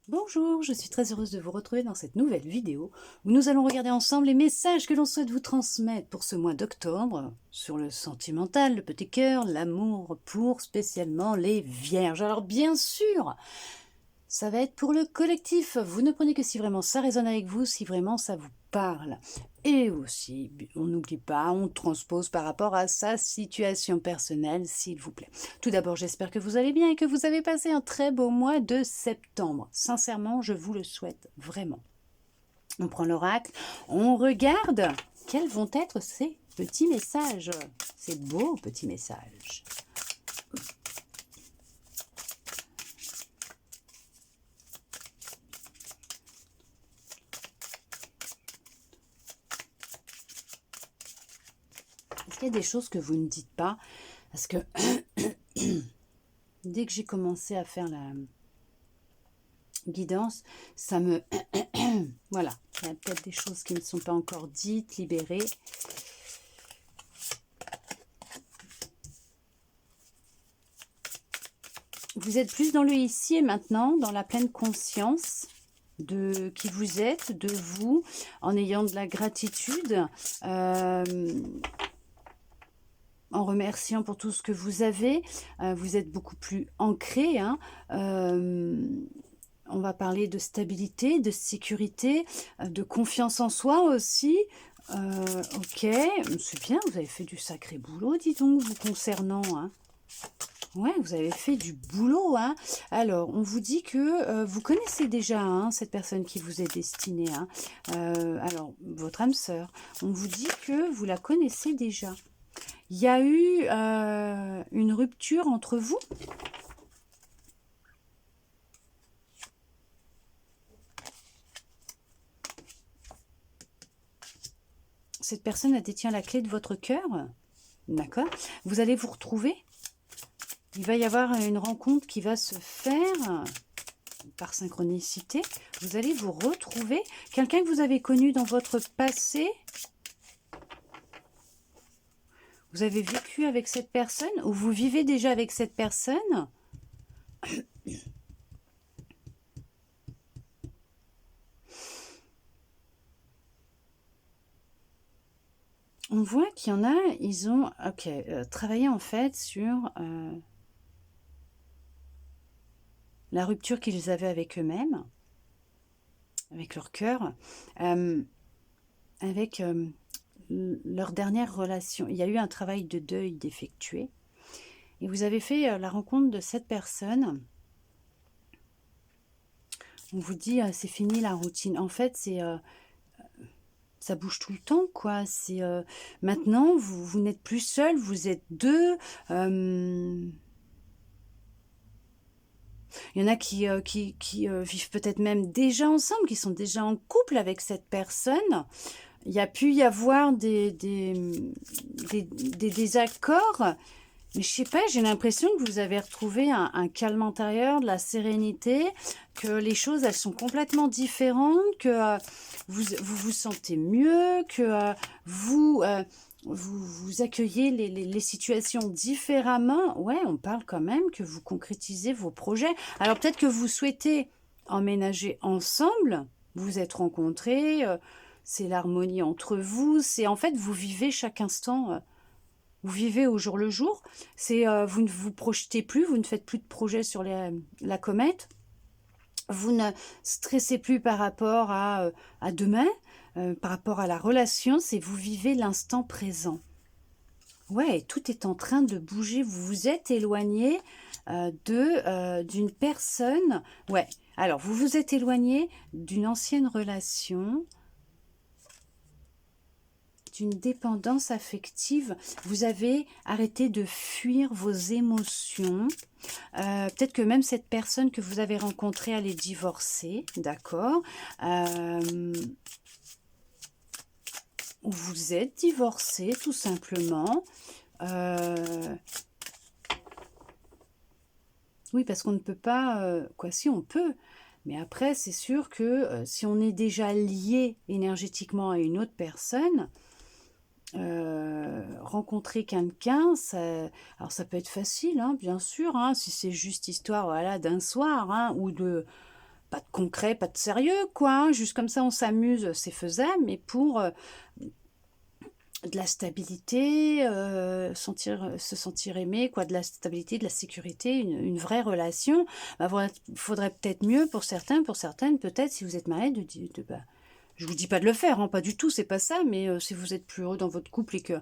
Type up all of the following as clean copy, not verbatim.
Bonjour, je suis très heureuse de vous retrouver dans cette nouvelle vidéo où nous allons regarder ensemble les messages que l'on souhaite vous transmettre pour ce mois d'octobre sur le sentimental, le petit cœur, l'amour pour spécialement les vierges. Alors bien sûr, ça va être pour le collectif. Vous ne prenez que si vraiment ça résonne avec vous, si vraiment ça vous parle. Et aussi, on n'oublie pas, on transpose par rapport à sa situation personnelle, s'il vous plaît. Tout d'abord, j'espère que vous allez bien et que vous avez passé un très beau mois de septembre. Sincèrement, je vous le souhaite vraiment. On prend l'oracle, on regarde quels vont être ces petits messages, ces beaux petits messages. Est-ce qu'il y a des choses que vous ne dites pas? Parce que dès que j'ai commencé à faire la guidance, ça me... voilà, il y a peut-être des choses qui ne sont pas encore dites, libérées. Vous êtes plus dans le ici et maintenant, dans la pleine conscience de qui vous êtes, de vous, en ayant de la gratitude, en remerciant pour tout ce que vous avez. Vous êtes beaucoup plus ancré, hein. On va parler de stabilité, de sécurité, de confiance en soi aussi. Ok, c'est bien, vous avez fait du sacré boulot, dis donc, vous concernant, hein. Ouais, vous avez fait du boulot, hein. Alors, on vous dit que vous connaissez déjà, hein, cette personne qui vous est destinée, hein. Alors, votre âme sœur, on vous dit que vous la connaissez déjà. Il y a eu une rupture entre vous. Cette personne elle détient la clé de votre cœur. D'accord. Vous allez vous retrouver. Il va y avoir une rencontre qui va se faire par synchronicité. Vous allez vous retrouver. Quelqu'un que vous avez connu dans votre passé. Vous avez vécu avec cette personne ou vous vivez déjà avec cette personne. On voit qu'il y en a, ils ont travaillé en fait sur la rupture qu'ils avaient avec eux-mêmes, avec leur cœur, avec leur dernière relation. Il y a eu un travail de deuil d'effectuer. Et vous avez fait la rencontre de cette personne. On vous dit, c'est fini la routine. En fait, c'est... ça bouge tout le temps, quoi. C'est maintenant, vous n'êtes plus seul, vous êtes deux. Il y en a qui vivent peut-être même déjà ensemble, qui sont déjà en couple avec cette personne. Il y a pu y avoir des désaccords, mais je sais pas, j'ai l'impression que vous avez retrouvé un calme intérieur, de la sérénité, que les choses, elles sont complètement différentes, que vous sentez mieux, que vous accueillez les situations différemment. Ouais, on parle quand même que vous concrétisez vos projets. Alors peut-être que vous souhaitez emménager ensemble, vous vous êtes rencontrés, c'est l'harmonie entre vous, c'est en fait vous vivez chaque instant, vous vivez au jour le jour, c'est vous ne vous projetez plus, vous ne faites plus de projets sur la comète, vous ne stressez plus par rapport à demain, par rapport à la relation, c'est vous vivez l'instant présent. Ouais, tout est en train de bouger. Vous vous êtes éloigné d'une personne. Ouais, alors vous vous êtes éloigné d'une ancienne relation, d'une dépendance affective. Vous avez arrêté de fuir vos émotions. Peut-être que même cette personne que vous avez rencontrée, elle est divorcée, d'accord. Vous êtes divorcé, tout simplement. Oui, parce qu'on ne peut pas... quoi, si, on peut. Mais après, c'est sûr que si on est déjà lié énergétiquement à une autre personne, rencontrer quelqu'un, alors ça peut être facile, hein, bien sûr, hein, si c'est juste histoire voilà, d'un soir, hein, ou de pas de concret, pas de sérieux, quoi, hein. Juste comme ça, on s'amuse, c'est faisable, mais pour de la stabilité, se sentir aimé, quoi, de la stabilité, de la sécurité, une vraie relation, bah, voilà, faudrait peut-être mieux pour certains, pour certaines, peut-être, si vous êtes mariés, bah, je vous dis pas de le faire, hein, pas du tout, c'est pas ça, mais si vous êtes plus heureux dans votre couple et que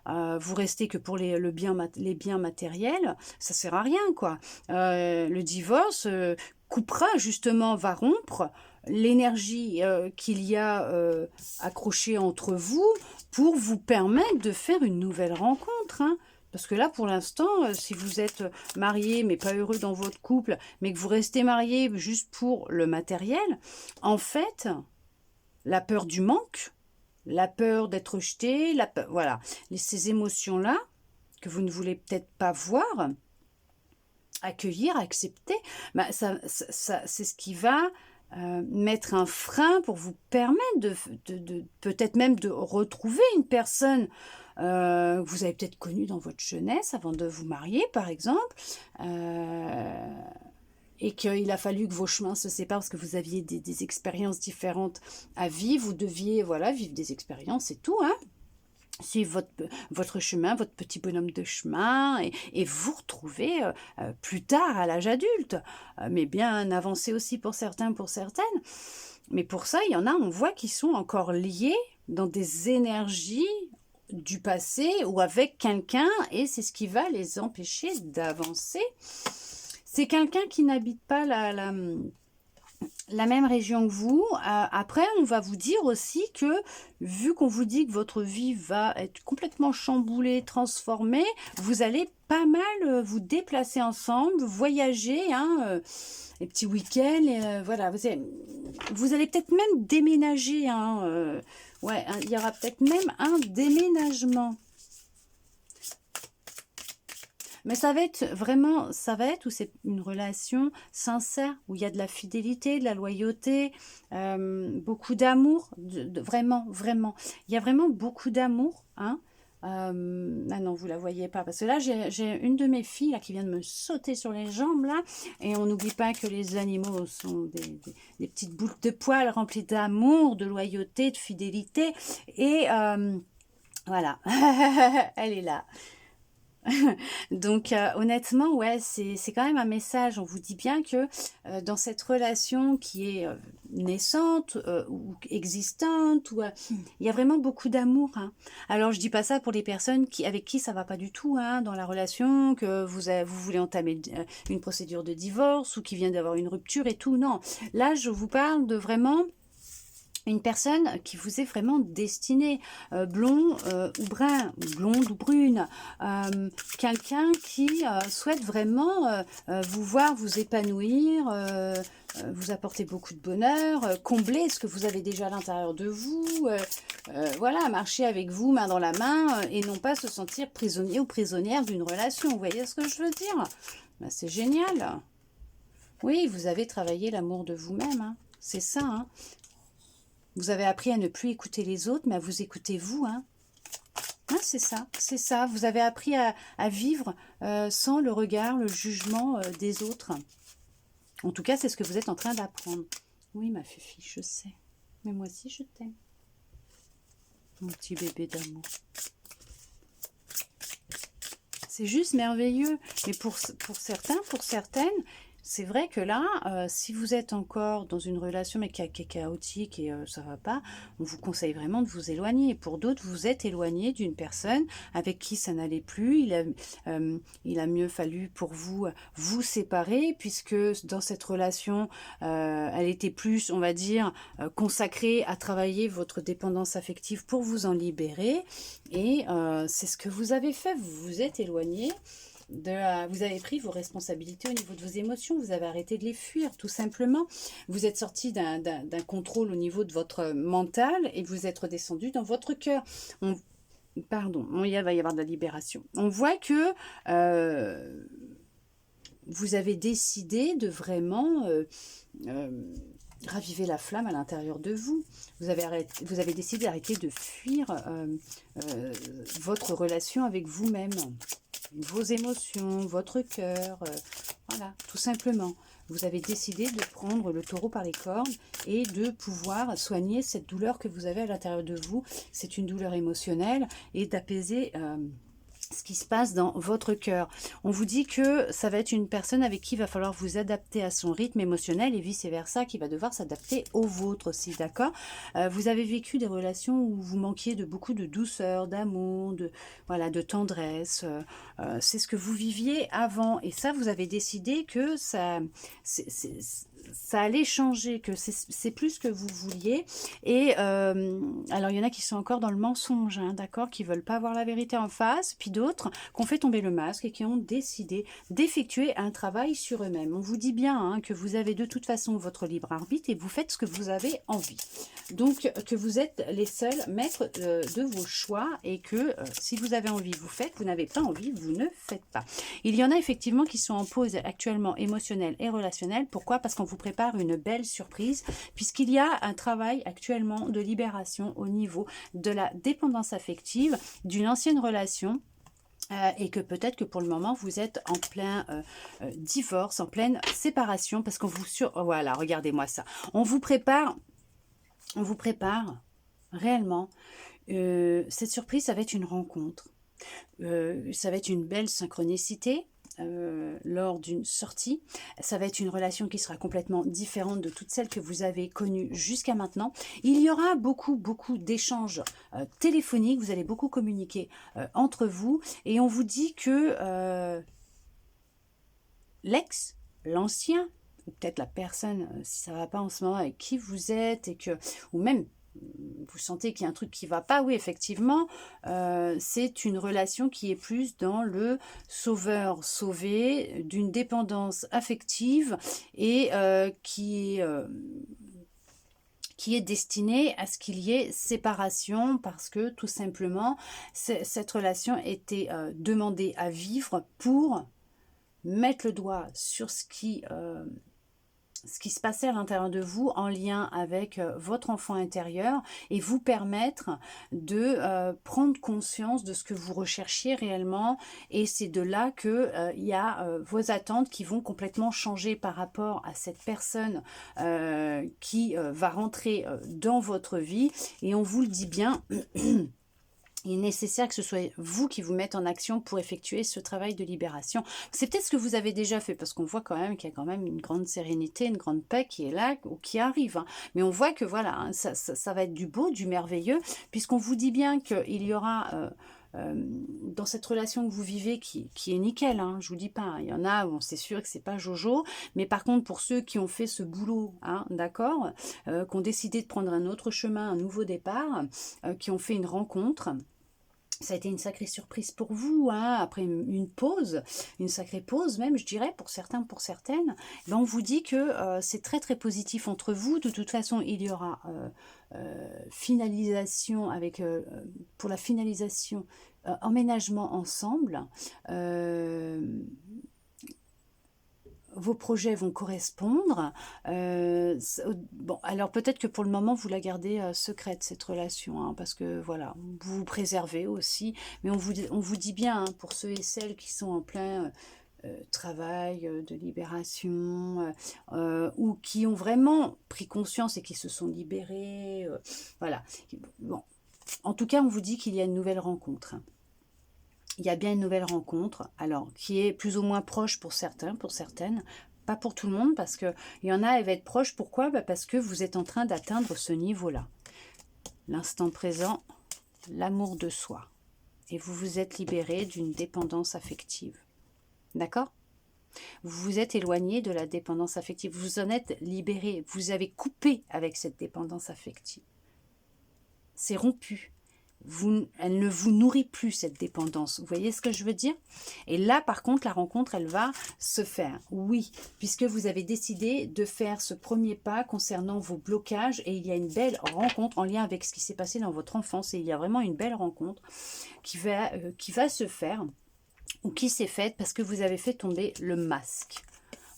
vous restez que pour les biens matériels, ça sert à rien, quoi. Le divorce coupera, justement, va rompre l'énergie qu'il y a accrochée entre vous pour vous permettre de faire une nouvelle rencontre, hein. Parce que là, pour l'instant, si vous êtes marié mais pas heureux dans votre couple, mais que vous restez marié juste pour le matériel, en fait, la peur du manque, la peur d'être rejeté, voilà, ces émotions-là que vous ne voulez peut-être pas voir, accueillir, accepter, bah, c'est ce qui va mettre un frein pour vous permettre de peut-être même de retrouver une personne que vous avez peut-être connue dans votre jeunesse avant de vous marier, par exemple, et qu'il a fallu que vos chemins se séparent parce que vous aviez des expériences différentes à vivre, vous deviez, voilà, vivre des expériences, c'est tout, hein. Suivre votre chemin, votre petit bonhomme de chemin, et vous retrouver plus tard à l'âge adulte, mais bien avancé aussi pour certains, pour certaines. Mais pour ça, il y en a, on voit, qui sont encore liés dans des énergies du passé ou avec quelqu'un, et c'est ce qui va les empêcher d'avancer. C'est quelqu'un qui n'habite pas la même région que vous. Après, on va vous dire aussi que, vu qu'on vous dit que votre vie va être complètement chamboulée, transformée, vous allez pas mal vous déplacer ensemble, voyager, hein, les petits week-ends, voilà, vous allez peut-être même déménager, hein, ouais, il y aura peut-être même un déménagement. Mais ça va être vraiment, où c'est une relation sincère, où il y a de la fidélité, de la loyauté, beaucoup d'amour, vraiment, vraiment. Il y a vraiment beaucoup d'amour, hein. Ah non, vous la voyez pas, parce que là, j'ai une de mes filles là, qui vient de me sauter sur les jambes, là, et on n'oublie pas que les animaux sont des petites boules de poils remplies d'amour, de loyauté, de fidélité, et voilà, elle est là. Donc honnêtement, ouais, c'est quand même un message. On vous dit bien que dans cette relation qui est naissante ou existante, il y a vraiment beaucoup d'amour, hein. Alors je dis pas ça pour les personnes avec qui ça va pas du tout, hein, dans la relation, que vous voulez entamer une procédure de divorce ou qui vient d'avoir une rupture et tout. Non, là je vous parle de vraiment une personne qui vous est vraiment destinée, blond ou brun, blonde ou brune, quelqu'un qui souhaite vraiment vous voir vous épanouir, vous apporter beaucoup de bonheur, combler ce que vous avez déjà à l'intérieur de vous, voilà, marcher avec vous main dans la main, et non pas se sentir prisonnier ou prisonnière d'une relation. Vous voyez ce que je veux dire? Ben, c'est génial. Oui, vous avez travaillé l'amour de vous-même, hein. C'est ça, hein. Vous avez appris à ne plus écouter les autres, mais à vous écouter vous, hein. Hein, c'est ça, c'est ça. Vous avez appris à vivre sans le regard, le jugement des autres. En tout cas, c'est ce que vous êtes en train d'apprendre. Oui, ma Fifi, je sais. Mais moi aussi, je t'aime. Mon petit bébé d'amour. C'est juste merveilleux. Mais pour certains, pour certaines, c'est vrai que là, si vous êtes encore dans une relation mais qui est chaotique et ça va pas, on vous conseille vraiment de vous éloigner. Pour d'autres, vous êtes éloigné d'une personne avec qui ça n'allait plus. Il a mieux fallu pour vous vous séparer, puisque dans cette relation, elle était plus, on va dire, consacrée à travailler votre dépendance affective pour vous en libérer. Et c'est ce que vous avez fait. Vous vous êtes éloigné. Vous avez pris vos responsabilités au niveau de vos émotions, vous avez arrêté de les fuir, tout simplement. Vous êtes sorti d'un contrôle au niveau de votre mental et vous êtes redescendu dans votre cœur. Pardon, il va y avoir de la libération. On voit que vous avez décidé de vraiment raviver la flamme à l'intérieur de vous. Vous avez décidé d'arrêter de fuir votre relation avec vous-même. Vos émotions, votre cœur, voilà, tout simplement. vous avez décidé de prendre le taureau par les cornes et de pouvoir soigner cette douleur que vous avez à l'intérieur de vous. C'est une douleur émotionnelle et d'apaiser ce qui se passe dans votre cœur. On vous dit que ça va être une personne avec qui il va falloir vous adapter à son rythme émotionnel et vice-versa, qui va devoir s'adapter au vôtre aussi, d'accord? Vous avez vécu des relations où vous manquiez de beaucoup de douceur, d'amour, voilà, de tendresse. C'est ce que vous viviez avant. Et ça, vous avez décidé que ça allait changer, que c'est plus ce que vous vouliez. Et alors, il y en a qui sont encore dans le mensonge, hein, d'accord, qui veulent pas voir la vérité en face, puis d'autres qui ont fait tomber le masque et qui ont décidé d'effectuer un travail sur eux-mêmes. On vous dit bien hein, que vous avez de toute façon votre libre arbitre et vous faites ce que vous avez envie. Donc, que vous êtes les seuls maîtres de vos choix et que si vous avez envie, vous faites, vous n'avez pas envie, vous ne faites pas. Il y en a effectivement qui sont en pause actuellement émotionnelle et relationnelle. Pourquoi? Parce qu'on vous prépare une belle surprise puisqu'il y a un travail actuellement de libération au niveau de la dépendance affective d'une ancienne relation. Et que peut-être que pour le moment vous êtes en plein divorce, en pleine séparation parce qu'on vous voilà, regardez-moi ça. On vous prépare réellement. Cette surprise, ça va être une rencontre. Ça va être une belle synchronicité. Lors d'une sortie, ça va être une relation qui sera complètement différente de toutes celles que vous avez connues jusqu'à maintenant. Il y aura beaucoup d'échanges téléphoniques, vous allez beaucoup communiquer entre vous et on vous dit que l'ancien, ou peut-être la personne, si ça ne va pas en ce moment avec qui vous êtes et que, ou même vous sentez qu'il y a un truc qui ne va pas, oui, effectivement, c'est une relation qui est plus dans le sauveur-sauvé, d'une dépendance affective et qui est destinée à ce qu'il y ait séparation parce que tout simplement, cette relation était demandée à vivre pour mettre le doigt sur ce qui se passait à l'intérieur de vous en lien avec votre enfant intérieur et vous permettre de prendre conscience de ce que vous recherchiez réellement et c'est de là que il y a vos attentes qui vont complètement changer par rapport à cette personne qui va rentrer dans votre vie et on vous le dit bien. Il est nécessaire que ce soit vous qui vous mettez en action pour effectuer ce travail de libération. C'est peut-être ce que vous avez déjà fait, parce qu'on voit quand même qu'il y a quand même une grande sérénité, une grande paix qui est là, ou qui arrive. Hein. Mais on voit que voilà, hein, ça va être du beau, du merveilleux, puisqu'on vous dit bien qu'il y aura... dans cette relation que vous vivez qui est nickel, hein, je vous dis pas, hein, il y en a où c'est sûr que c'est pas Jojo, mais par contre pour ceux qui ont fait ce boulot, hein, d'accord, qui ont décidé de prendre un autre chemin, un nouveau départ, qui ont fait une rencontre, ça a été une sacrée surprise pour vous, hein, après une pause, une sacrée pause même, je dirais, pour certains, pour certaines. Ben, on vous dit que c'est très positif entre vous. De toute façon, il y aura finalisation avec, pour la finalisation, emménagement ensemble. Vos projets vont correspondre. Bon, alors peut-être que pour le moment, vous la gardez secrète, cette relation, hein, parce que voilà, vous vous préservez aussi. Mais on vous dit bien, hein, pour ceux et celles qui sont en plein travail de libération, ou qui ont vraiment pris conscience et qui se sont libérés, voilà. Bon. En tout cas, on vous dit qu'il y a une nouvelle rencontre. Il y a bien une nouvelle rencontre, alors qui est plus ou moins proche pour certains, pour certaines, pas pour tout le monde, parce qu'il y en a, elle va être proche. Pourquoi? Parce que vous êtes en train d'atteindre ce niveau-là. L'instant présent, l'amour de soi. Et vous vous êtes libéré d'une dépendance affective. D'accord? Vous vous êtes éloigné de la dépendance affective. Vous en êtes libéré. Vous avez coupé avec cette dépendance affective. C'est rompu. Elle ne vous nourrit plus, cette dépendance. Vous voyez ce que je veux dire? Et là, par contre, la rencontre, elle va se faire. Oui, puisque vous avez décidé de faire ce premier pas concernant vos blocages et il y a une belle rencontre en lien avec ce qui s'est passé dans votre enfance. Et il y a vraiment une belle rencontre qui va se faire ou qui s'est faite parce que vous avez fait tomber le masque.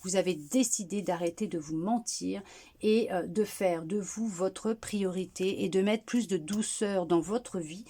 Vous avez décidé d'arrêter de vous mentir et de faire de vous votre priorité et de mettre plus de douceur dans votre vie,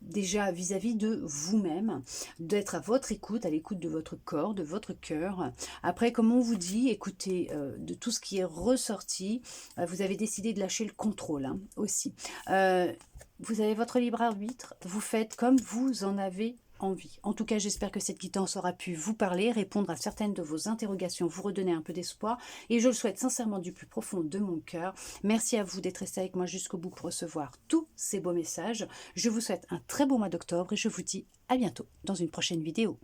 déjà vis-à-vis de vous-même, d'être à votre écoute, à l'écoute de votre corps, de votre cœur. Après, comme on vous dit, écoutez, de tout ce qui est ressorti, vous avez décidé de lâcher le contrôle aussi. Vous avez votre libre arbitre, vous faites comme vous en avez envie. En tout cas, j'espère que cette guidance aura pu vous parler, répondre à certaines de vos interrogations, vous redonner un peu d'espoir. Et je le souhaite sincèrement du plus profond de mon cœur. Merci à vous d'être resté avec moi jusqu'au bout pour recevoir tous ces beaux messages. Je vous souhaite un très beau mois d'octobre et je vous dis à bientôt dans une prochaine vidéo.